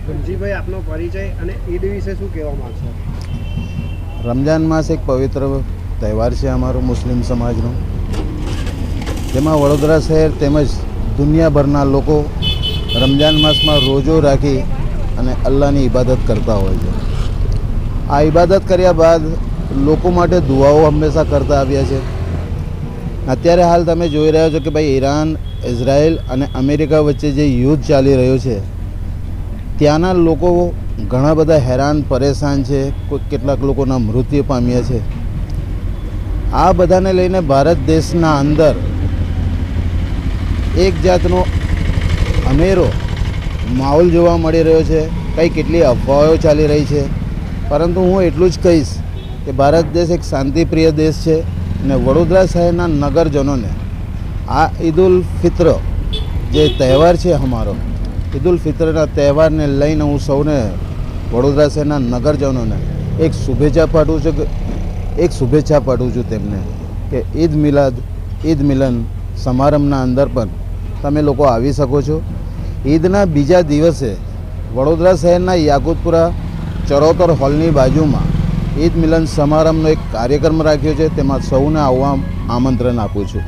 ધનજીભાઈ, આપનો પરિચય અને ઈદ વિશે શું કહેવા માંગશો? રમજાન માસ એક પવિત્ર તહેવાર છે અમારો મુસ્લિમ સમાજનો, જેમાં વડોદરા શહેર તેમજ દુનિયાભરના લોકો રમજાન માસમાં રોજો રાખી અને અલ્લાહની ઇબાદત કરતા હોય છે. આ ઇબાદત કર્યા બાદ લોકો માટે દુઆઓ હંમેશા કરતા આવ્યા છે. અત્યારે હાલ તમે જોઈ રહ્યા છો કે ભાઈ ઈરાન, ઇઝરાયલ અને અમેરિકા વચ્ચે જે યુદ્ધ ચાલી રહ્યું છે, ત્યાંના લોકો ઘણા બધા હેરાન પરેશાન છે. કેટલાક લોકોના મૃત્યુ પામ્યા છે. આ બધાને લઈને ભારત દેશના અંદર એક જાતનો અનેરો માહોલ જોવા મળી રહ્યો છે. કેટલી અફવાઓ ચાલી રહી છે, પરંતુ હું એટલું જ કહીશ કે ભારત દેશ એક શાંતિપ્રિય દેશ છે અને વડોદરા શહેરના નગરજનોને આ ઈદ ઉલ ફિત્ર જે તહેવાર છે અમારો, ઈદ ઉલ ફિત્રના તહેવારને લઈને હું સૌને વડોદરા શહેરના નગરજનોને એક શુભેચ્છા પાઠવું છું તેમને કે ઈદ મિલન સમારંભના અંદર પણ તમે લોકો આવી શકો છો. ઈદના બીજા દિવસે વડોદરા શહેરના યાકુતપુરા ચરોતર હોલની બાજુમાં ઈદ મિલન સમારંભનો એક કાર્યક્રમ રાખ્યો છે. તેમાં સૌને આવવા આમંત્રણ આપું છું.